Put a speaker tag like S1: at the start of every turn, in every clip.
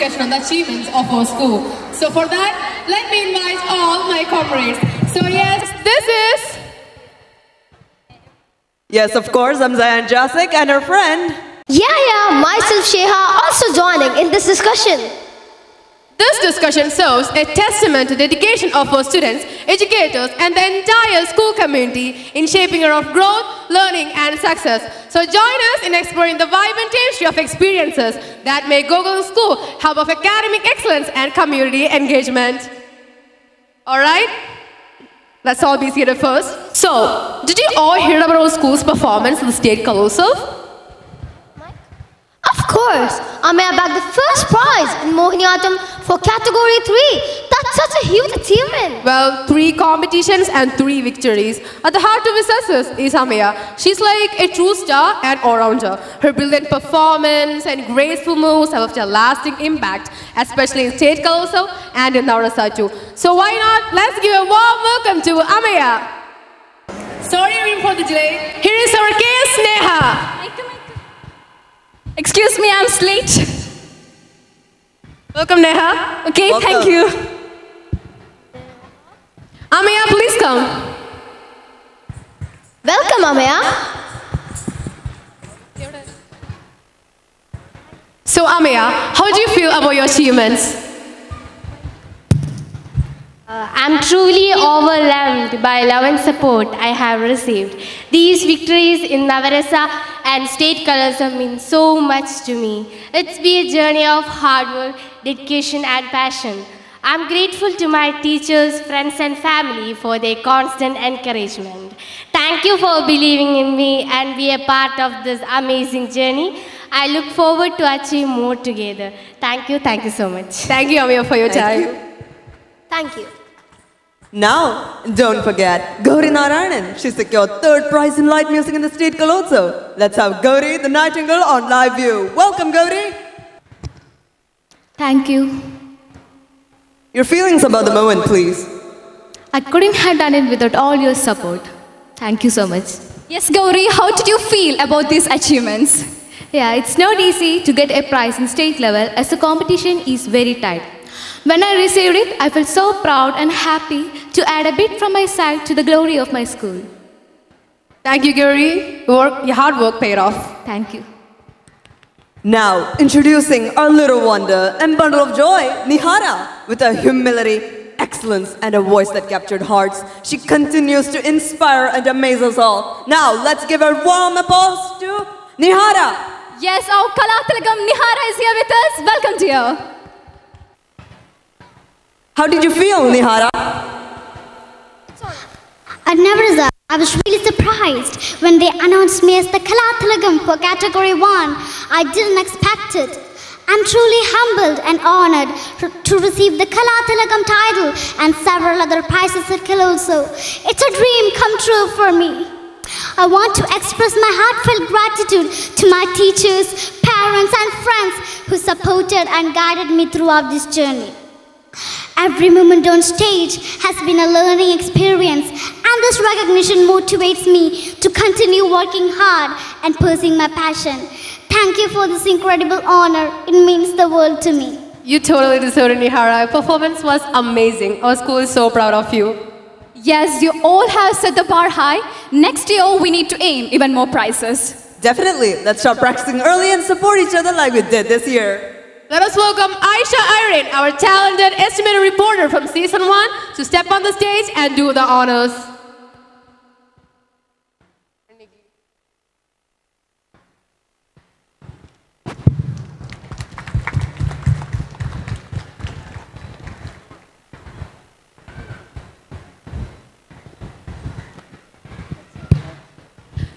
S1: discussion on the achievements of our school. So for that, let me invite all my comrades. So yes, this is...
S2: Yes, of course, I'm Zayan Jasik and her friend.
S3: Yeah, myself Sheha also joining in this discussion.
S1: This discussion serves a testament to the dedication of our students, educators and the entire school community in shaping our growth, learning and success. So join us in exploring the vibrant history of experiences that make Gogul School hub of academic excellence and community engagement. Alright, let's all be seated first. So, did you all hear about our school's performance in the state Kalotsav?
S3: Of course, Amaya bagged the first prize in Mohiniyattam for category 3. That's such a huge achievement.
S1: Well, 3 competitions and 3 victories. At the heart of his success is Amaya. She's like a true star and all-rounder. Her brilliant performance and graceful moves have left a lasting impact, especially in state Kalotsav and in Navrasa too. So why not? Let's give a warm welcome to Amaya. Sorry for the delay. Here is our case, Neha.
S4: Excuse me, I'm late.
S1: Welcome, Neha.
S4: Okay,
S2: Welcome.
S4: Thank you.
S1: Amaya, please come.
S3: Welcome, Amaya.
S1: So, Amaya, how do you feel about your achievements?
S5: I'm truly overwhelmed by love and support I have received. These victories in Navarasa and state Kalotsav mean so much to me. It's been a journey of hard work, dedication and passion. I'm grateful to my teachers, friends and family for their constant encouragement. Thank you for believing in me and be a part of this amazing journey. I look forward to achieve more together. Thank you so much.
S1: Thank you, Amaya, for your time.
S3: Thank you.
S2: Now, don't forget, Gauri Narayanan. She secured 3rd prize in light music in the state Kalotsav. Let's have Gauri the Nightingale on live view. Welcome, Gauri.
S4: Thank you.
S2: Your feelings about the moment, please.
S4: I couldn't have done it without all your support. Thank you so much. Yes, Gauri, how did you feel about these achievements? Yeah, it's not easy to get a prize in state level as the competition is very tight. When I received it, I felt so proud and happy to add a bit from my side to the glory of my school.
S1: Thank you, Gauri. Your hard work paid off.
S4: Thank you.
S2: Now, introducing our little wonder and bundle of joy, Nihara. With her humility, excellence, and a voice that captured hearts, she continues to inspire and amaze us all. Now, let's give a warm applause to Nihara.
S4: Yes, our Kalatilagam Nihara is here with us. Welcome to you.
S2: How did you feel, Nihara?
S6: At Navrasa, I was really surprised when they announced me as the Kalatilagam for category 1. I didn't expect it. I'm truly humbled and honored to receive the Kalatilagam title and several other prizes at Kalotsav. It's a dream come true for me. I want to express my heartfelt gratitude to my teachers, parents and friends who supported and guided me throughout this journey. Every moment on stage has been a learning experience, and this recognition motivates me to continue working hard and pursuing my passion. Thank you for this incredible honor. It means the world to me.
S1: You totally deserve it, Nihara. Your performance was amazing. Our school is so proud of you.
S4: Yes, you all have set the bar high. Next year, we need to aim even more prizes.
S2: Definitely. Let's start practicing early and support each other like we did this year.
S1: Let us welcome Aisha Irene, our talented estimated reporter from Season 1, to step on the stage and do the honors.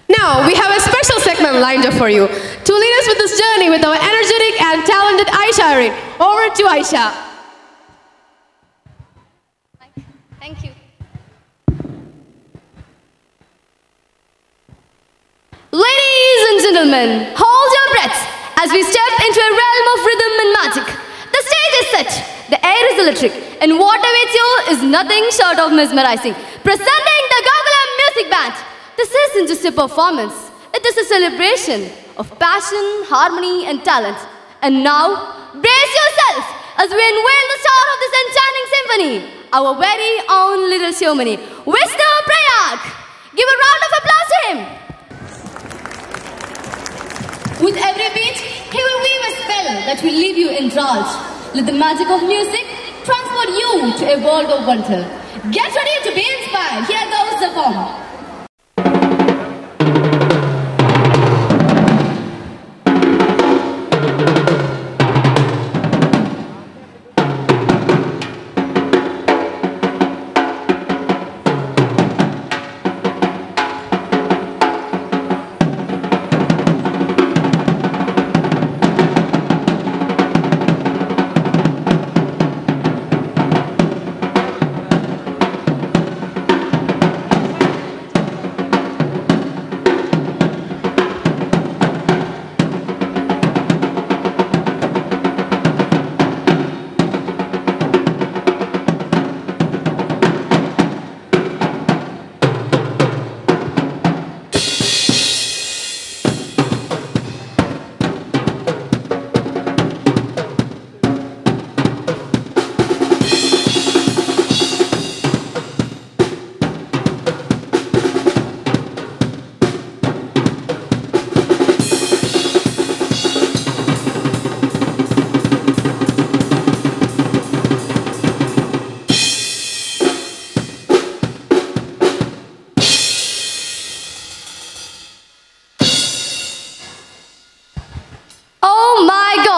S1: Now, we have a special segment lined up for you. To lead us with this journey with our energetic and talented Aisha Irene. Over to Aisha.
S4: Thank you. Ladies and gentlemen, hold your breaths as we step into a realm of rhythm and magic. The stage is set, the air is electric, and what awaits you is nothing short of mesmerizing. Presenting the Gokulam Music Band. This isn't just a performance, it is a celebration of passion, harmony and talent. And now, brace yourself as we unveil the star of this enchanting symphony, our very own little showman, Vishnu Prayag. Give a round of applause to him. With every beat, he will weave a spell that will leave you enthralled. Let the magic of music transport you to a world of wonder. Get ready to be inspired. Here goes the form.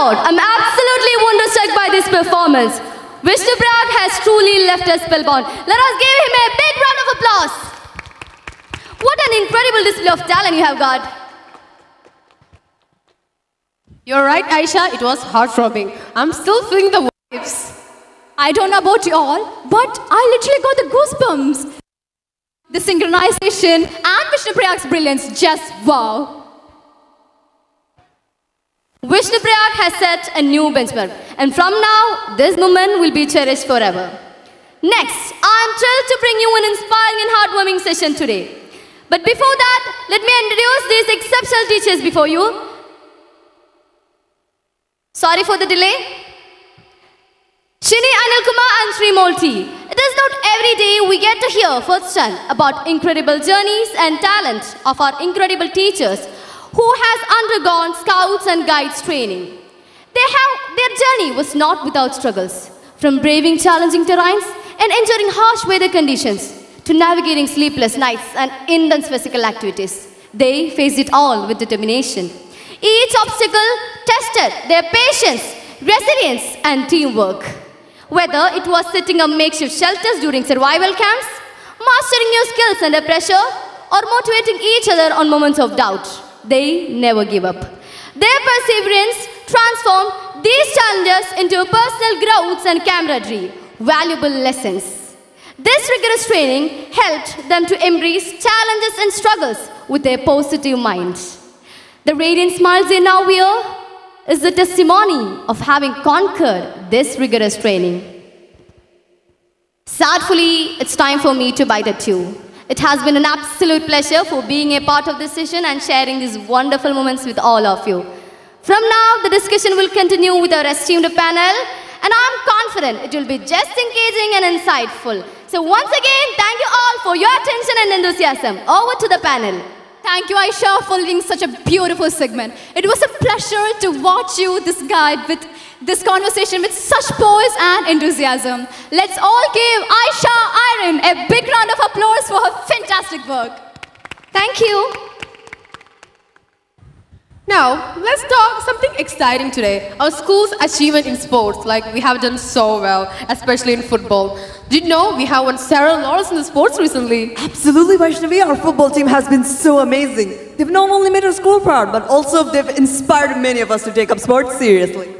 S4: I'm absolutely wonderstruck by this performance. Vishnu Prayag has truly left us spellbound. Let us give him a big round of applause. What an incredible display of talent you have got.
S1: You're right, Aisha, it was heart-throbbing. I'm still feeling the vibes.
S4: I don't know about you all, but I literally got the goosebumps. The synchronization and Vishnu Prayag's brilliance, just wow. Vishnu Prayag has set a new benchmark, and from now, this moment will be cherished forever. Next, I'm thrilled to bring you an inspiring and heartwarming session today. But before that, let me introduce these exceptional teachers before you. Sorry for the delay. Chini Anil Kumar and Sri Molti. It is not every day we get to hear firsthand about incredible journeys and talent of our incredible teachers who has undergone Scouts and Guides training. Their journey was not without struggles, from braving challenging terrains and enduring harsh weather conditions to navigating sleepless nights and intense physical activities. They faced it all with determination. Each obstacle tested their patience, resilience, and teamwork. Whether it was setting up makeshift shelters during survival camps, mastering new skills under pressure, or motivating each other on moments of doubt, they never give up. Their perseverance transformed these challenges into personal growths and camaraderie, valuable lessons. This rigorous training helped them to embrace challenges and struggles with a positive mind. The radiant smiles they now wear is the testimony of having conquered this rigorous training. Sadly, it's time for me to bite at you. It has been an absolute pleasure for being a part of this session and sharing these wonderful moments with all of you. From now, the discussion will continue with our esteemed panel, and I'm confident it will be just engaging and insightful. So once again, thank you all for your attention and enthusiasm. Over to the panel.
S7: Thank you, Aisha, for leading such a beautiful segment. It was a pleasure to watch you, this guide, with this conversation with such poise and enthusiasm. Let's all give Aisha Iron a big round of applause for her fantastic work.
S4: Thank you.
S1: Now, let's talk something exciting today. Our school's achievement in sports, like we have done so well, especially in football. Did you know we have won several laurels in the sports recently?
S2: Absolutely, Vaishnavi. Our football team has been so amazing. They've not only made our school proud, but also they've inspired many of us to take up sports seriously.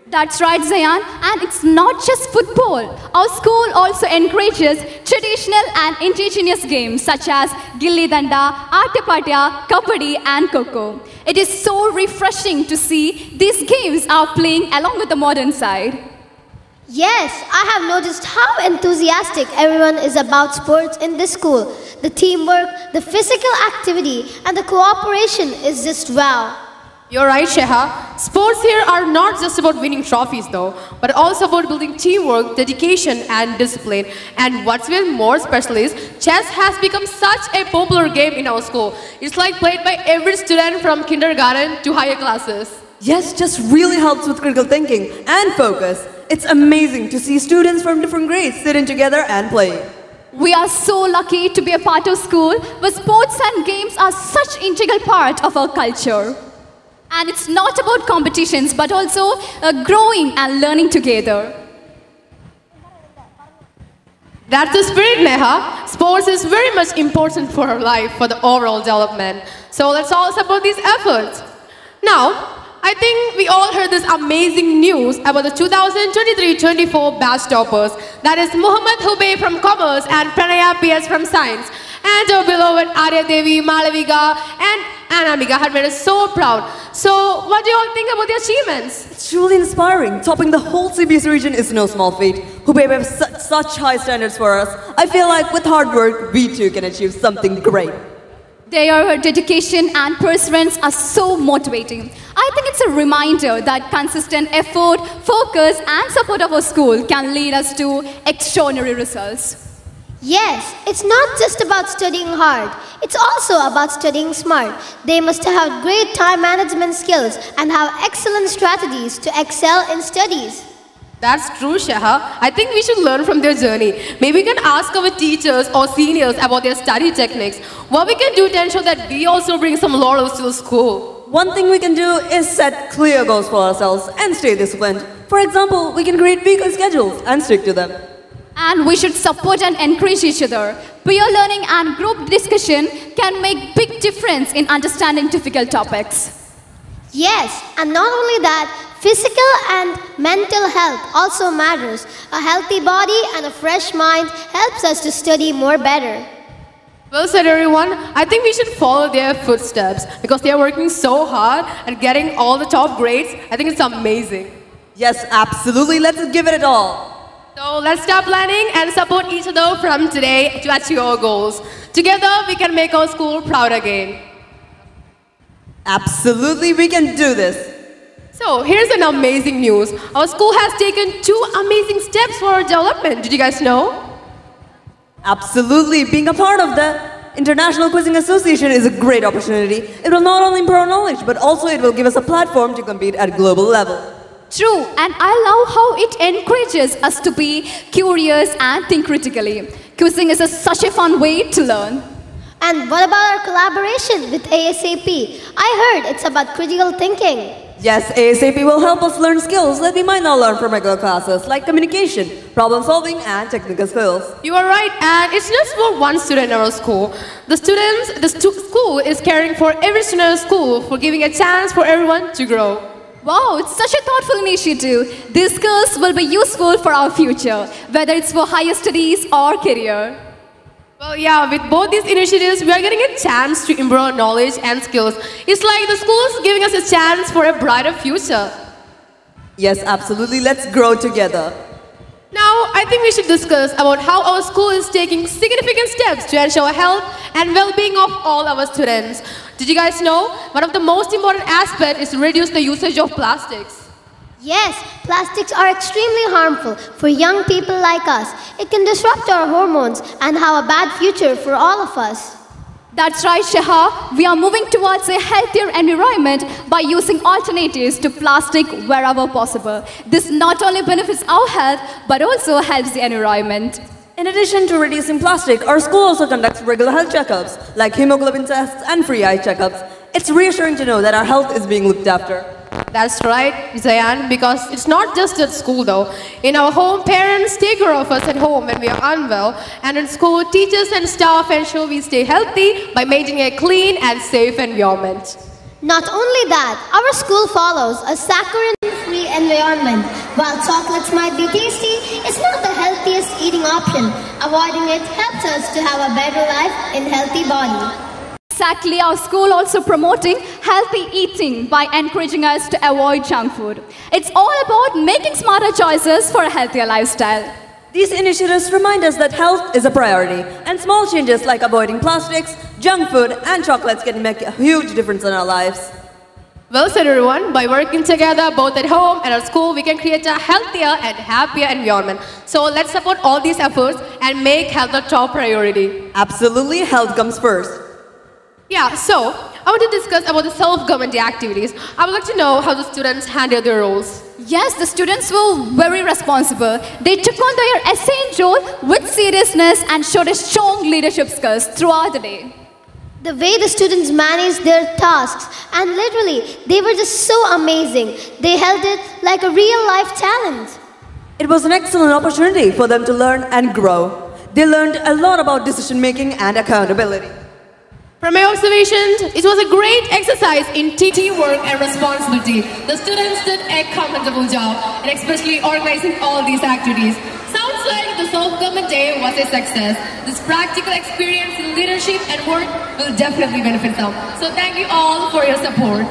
S7: That's right, Zayan. And it's not just football. Our school also encourages traditional and indigenous games such as Gilli Danda, Aatapatya, Kabaddi and Kho-Kho. It is so refreshing to see these games are playing along with the modern side.
S3: Yes, I have noticed how enthusiastic everyone is about sports in this school. The teamwork, the physical activity, and the cooperation is just wow.
S1: You're right, Sheha. Sports here are not just about winning trophies though, but also about building teamwork, dedication and discipline. And what's even more special is, chess has become such a popular game in our school. It's like played by every student from kindergarten to higher classes.
S2: Yes, chess really helps with critical thinking and focus. It's amazing to see students from different grades sitting together and playing.
S7: We are so lucky to be a part of school where sports and games are such an integral part of our culture. And it's not about competitions, but also growing and learning together.
S1: That's the spirit, Neha. Sports is very much important for our life, for the overall development. So let's all support these efforts. Now, I think we all heard this amazing news about the 2023-24 batch toppers. That is Muhammad Hubey from Commerce and Pranaya PS from Science. And our beloved Arya Devi, Malavika and Anamika had made us so proud. So, what do you all think about the achievements?
S2: It's truly inspiring. Topping the whole CBS region is no small feat. Hubei have such high standards for us. I feel like with hard work, we too can achieve something great.
S7: Their dedication and perseverance are so motivating. I think it's a reminder that consistent effort, focus and support of our school can lead us to extraordinary results.
S3: Yes, it's not just about studying hard. It's also about studying smart. They must have great time management skills and have excellent strategies to excel in studies.
S1: That's true, Sheha. I think we should learn from their journey. Maybe we can ask our teachers or seniors about their study techniques. What we can do to ensure that we also bring some laurels to the school.
S2: One thing we can do is set clear goals for ourselves and stay disciplined. For example, we can create weekly schedules and stick to them.
S7: And we should support and encourage each other. Peer learning and group discussion can make big difference in understanding difficult topics.
S3: Yes, and not only that, physical and mental health also matters. A healthy body and a fresh mind helps us to study more better.
S1: Well said, everyone. I think we should follow their footsteps because they are working so hard and getting all the top grades. I think it's amazing.
S2: Yes, absolutely. Let's give it all.
S1: So let's start planning and support each other from today to achieve our goals. Together, we can make our school proud again.
S2: Absolutely, we can do this.
S1: So here's an amazing news. Our school has taken 2 amazing steps for our development. Did you guys know?
S2: Absolutely. Being a part of the International Quizzing Association is a great opportunity. It will not only improve our knowledge, but also it will give us a platform to compete at global level.
S7: True, and I love how it encourages us to be curious and think critically. Quizzing is such a fun way to learn.
S3: And what about our collaboration with ASAP? I heard it's about critical thinking.
S2: Yes, ASAP will help us learn skills that we might not learn from regular classes, like communication, problem solving, and technical skills.
S1: You are right, and it's just for one student in our school. The school is caring for every student in the school for giving a chance for everyone to grow.
S7: Wow, it's such a thoughtful initiative. These skills will be useful for our future, whether it's for higher studies or career.
S1: Well, yeah, with both these initiatives, we are getting a chance to improve our knowledge and skills. It's like the school is giving us a chance for a brighter future.
S2: Yes, absolutely. Let's grow together.
S1: Now, I think we should discuss about how our school is taking significant steps to ensure health and well-being of all our students. Did you guys know one of the most important aspects is to reduce the usage of plastics?
S3: Yes, plastics are extremely harmful for young people like us. It can disrupt our hormones and have a bad future for all of us.
S7: That's right, Sheha. We are moving towards a healthier environment by using alternatives to plastic wherever possible. This not only benefits our health, but also helps the environment.
S2: In addition to reducing plastic, our school also conducts regular health checkups, like hemoglobin tests and free eye checkups. It's reassuring to know that our health is being looked after.
S1: That's right, Zayan, because it's not just at school though. In our home, parents take care of us at home when we are unwell, and in school, teachers and staff ensure we stay healthy by maintaining a clean and safe environment.
S3: Not only that, our school follows a saccharine-free environment. While chocolates might be tasty, it's not the healthiest eating option. Avoiding it helps us to have a better life in healthy body.
S7: Exactly, our school also promoting healthy eating by encouraging us to avoid junk food. It's all about making smarter choices for a healthier lifestyle.
S2: These initiatives remind us that health is a priority, and small changes like avoiding plastics, junk food, and chocolates can make a huge difference in our lives.
S1: Well said, everyone. By working together, both at home and at school, we can create a healthier and happier environment. So let's support all these efforts and make health a top priority.
S2: Absolutely, health comes first.
S1: Yeah, so I want to discuss about the self-government activities. I would like to know how the students handle their roles.
S7: Yes, the students were very responsible. They took on their assigned role with seriousness and showed a strong leadership skills throughout the day.
S3: The way the students managed their tasks, and literally, they were just so amazing. They held it like a real-life challenge.
S2: It was an excellent opportunity for them to learn and grow. They learned a lot about decision-making and accountability.
S1: From my observations, it was a great exercise in teamwork and responsibility. The students did a commendable job, and especially organizing all these activities. Sounds like the self-government day was a success. This practical experience in leadership and work will definitely benefit them. So thank you all for your support.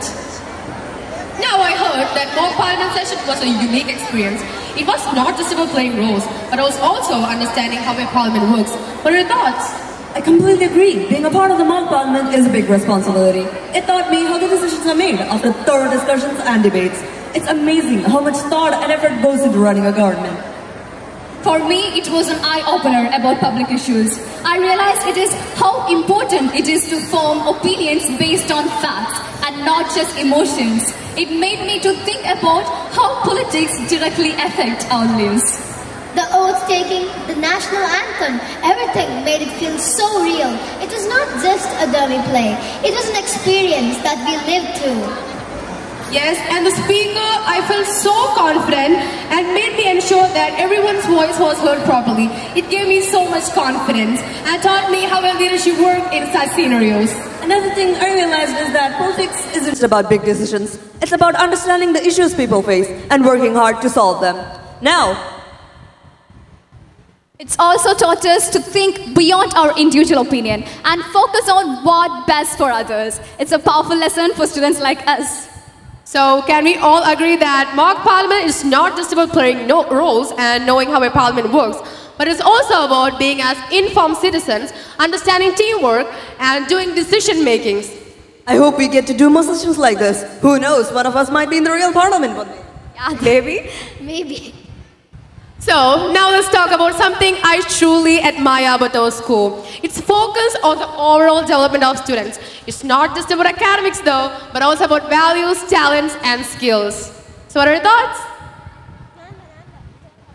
S1: Now I heard that mock parliament session was a unique experience. It was not just about playing roles, but it was also understanding how a parliament works. What are your thoughts?
S2: I completely agree. Being a part of the mock parliament is a big responsibility. It taught me how the decisions are made after thorough discussions and debates. It's amazing how much thought and effort goes into running a government.
S7: For me, it was an eye-opener about public issues. I realized it is how important it is to form opinions based on facts and not just emotions. It made me to think about how politics directly affect our lives.
S3: The oath taking, the national anthem, everything made it feel so real. It was not just a dummy play. It was an experience that we lived through.
S1: Yes, and the speaker, I felt so confident and made me ensure that everyone's voice was heard properly. It gave me so much confidence and taught me how well leadership work in such scenarios.
S2: Another thing I realized is that politics isn't just about big decisions. It's about understanding the issues people face and working hard to solve them. Now,
S7: it's also taught us to think beyond our individual opinion and focus on what best for others. It's a powerful lesson for students like us.
S1: So can we all agree that mock parliament is not just about playing roles and knowing how a parliament works, but it's also about being as informed citizens, understanding teamwork, and doing decision makings.
S2: I hope we get to do more sessions like this. Who knows, one of us might be in the real parliament one day.
S7: Yeah,
S2: Maybe.
S3: Maybe.
S1: So now let's talk about something I truly admire about our school. It's focus on the overall development of students. It's not just about academics though, but also about values, talents, and skills. So what are your thoughts?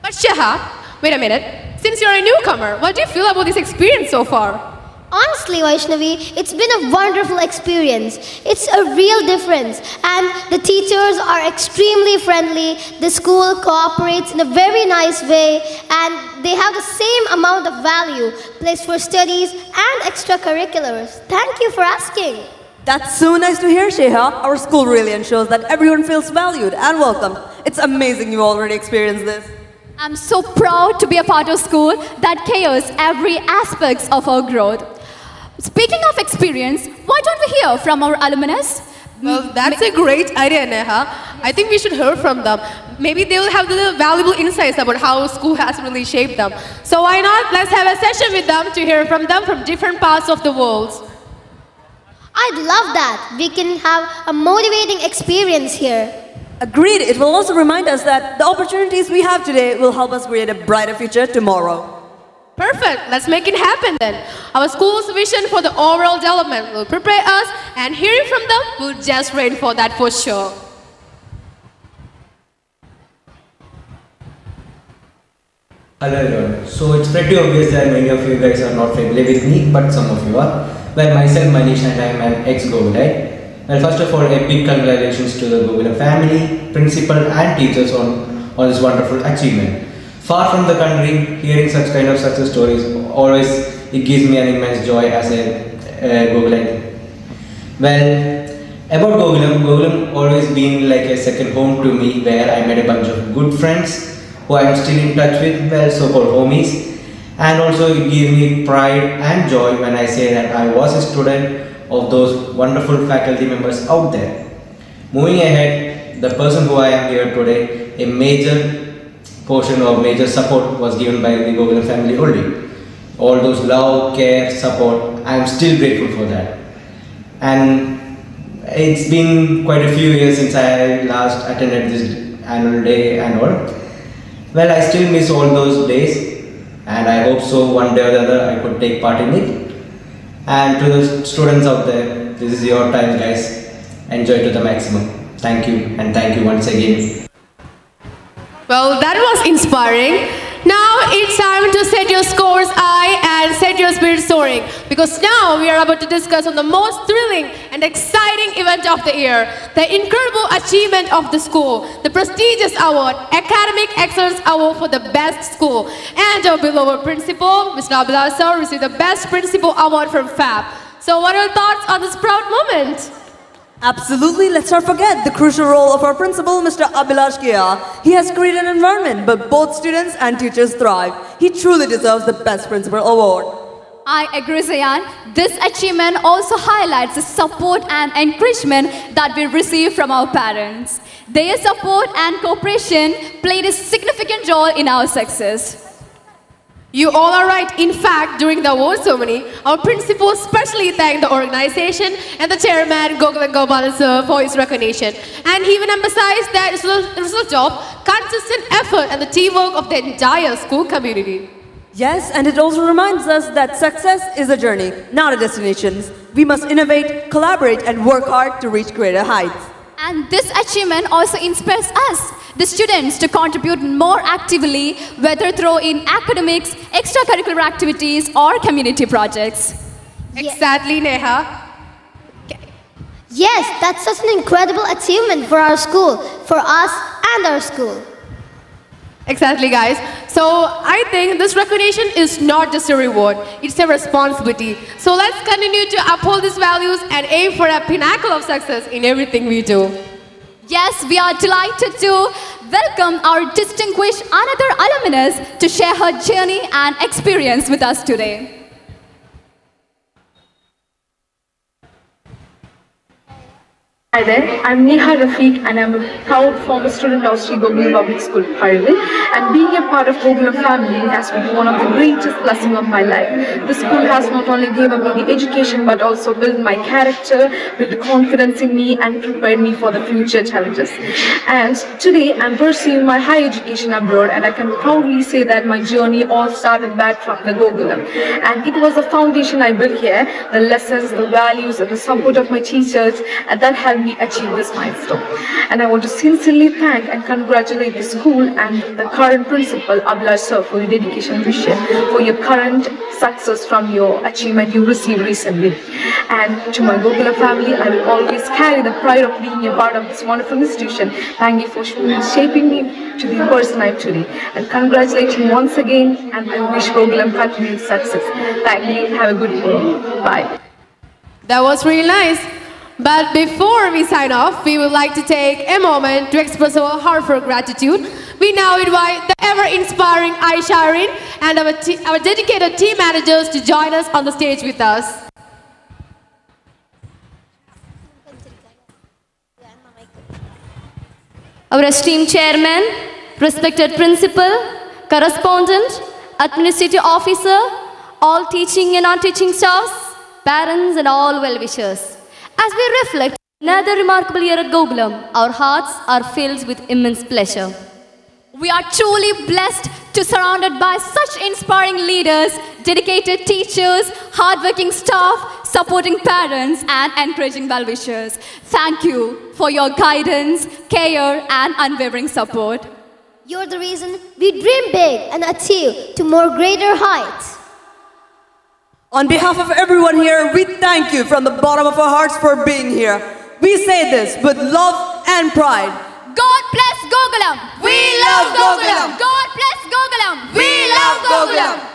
S1: But Sheha, wait a minute. Since you're a newcomer, what do you feel about this experience so far?
S3: Honestly, Vaishnavi, it's been a wonderful experience. It's a real difference. And the teachers are extremely friendly. The school cooperates in a very nice way. And they have the same amount of value placed for studies and extracurriculars. Thank you for asking.
S2: That's so nice to hear, Sheha. Our school really ensures that everyone feels valued and welcomed. It's amazing you already experienced this.
S7: I'm so proud to be a part of school that cares every aspect of our growth. Speaking of experience, why don't we hear from our alumnus?
S1: Well, that's a great idea, Neha. I think we should hear from them. Maybe they will have the valuable insights about how school has really shaped them. So why not? Let's have a session with them to hear from them from different parts of the world.
S3: I'd love that. We can have a motivating experience here.
S2: Agreed. It will also remind us that the opportunities we have today will help us create a brighter future tomorrow.
S1: Perfect. Let's make it happen then. Our school's vision for the overall development will prepare us, and hearing from them will just rain for that for sure.
S8: Hello everyone. So it's pretty obvious that many of you guys are not familiar with me, but some of you are. Well, myself, Manish, and I am an ex-Govulite. Well, first of all, a big congratulations to the Govula family, principal and teachers on this wonderful achievement. Far from the country, hearing such kind of success stories, always it gives me an immense joy as a Govulite. Well, about Gokulam always been like a second home to me, where I made a bunch of good friends who I am still in touch with, well, so-called homies. And also it gives me pride and joy when I say that I was a student of those wonderful faculty members out there. Moving ahead, the person who I am here today, a major portion of major support was given by the Gokulam family only. All those love, care, support, I am still grateful for that. And It's been quite a few years since I last attended this annual day and all. Well, I still miss all those days, and I hope so one day or the other I could take part in it. And to the students out there, this is your time, guys. Enjoy to the maximum. Thank you, and thank you once again.
S1: Well, that was inspiring. Now it's time to set your scores high and set your spirit soaring, because now we are about to discuss on the most thrilling and exciting event of the year, the incredible achievement of the school, the prestigious award, Academic Excellence Award for the best school. And our beloved principal, Mr. Abhilash sir, received the Best Principal Award from FAB. So what are your thoughts on this proud moment?
S2: Absolutely, let's not forget the crucial role of our principal, Mr. Abhilash Kia. He has created an environment where both students and teachers thrive. He truly deserves the Best Principal Award.
S7: I agree, Zayan. This achievement also highlights the support and encouragement that we receive from our parents. Their support and cooperation played a significant role in our success.
S1: You all are right. In fact, during the award ceremony, our principal especially thanked the organization and the chairman, Gokulam Gopalan sir, for his recognition. And he even emphasized that it's a result of consistent effort and the teamwork of the entire school community.
S2: Yes, and it also reminds us that success is a journey, not a destination. We must innovate, collaborate, and work hard to reach greater heights.
S7: And this achievement also inspires us, the students, to contribute more actively, whether through in academics, extracurricular activities, or community projects.
S1: Exactly, Neha.
S3: Yes, that's such an incredible achievement for our school, for us and our school.
S1: Exactly, guys. So I think this recognition is not just a reward, it's a responsibility. So let's continue to uphold these values and aim for a pinnacle of success in everything we do.
S7: Yes, we are delighted to welcome our distinguished another alumnus to share her journey and experience with us today.
S9: Hi there, I'm Neha Rafiq and I'm a proud former student of Sri Gokulam Public School, Paravel. And being a part of Gokulam family has been one of the greatest blessings of my life. The school has not only given me the education but also built my character, built confidence in me and prepared me for the future challenges. And today I'm pursuing my higher education abroad, and I can proudly say that my journey all started back from the Gokulam. And it was the foundation I built here, the lessons, the values and the support of my teachers, and that helped me achieve this milestone. And I want to sincerely thank and congratulate the school and the current principal, Abhilash sir, for your dedication and vision, for your current success from your achievement you received recently. And to my Gokulam family, I will always carry the pride of being a part of this wonderful institution. Thank you for shaping me to the person I am today. And congratulations once again, and I wish Gokulam continued success. Thank you. Have a good evening. Bye.
S1: That was really nice. But before we sign off, we would like to take a moment to express our heartfelt gratitude. We now invite the ever-inspiring Aisha Irene and our dedicated team managers to join us on the stage with us.
S5: Our esteemed chairman, respected principal, correspondent, administrative officer, all teaching and non-teaching staffs, parents and all well-wishers. As we reflect another remarkable year at Gokulam, our hearts are filled with immense pleasure.
S7: We are truly blessed to be surrounded by such inspiring leaders, dedicated teachers, hardworking staff, supporting parents and encouraging well-wishers. Thank you for your guidance, care and unwavering support.
S3: You're the reason we dream big and achieve to more greater heights.
S2: On behalf of everyone here, we thank you from the bottom of our hearts for being here. We say this with love and pride.
S7: God bless Gokulam!
S2: We love Gokulam!
S7: God bless Gokulam!
S2: We love Gokulam!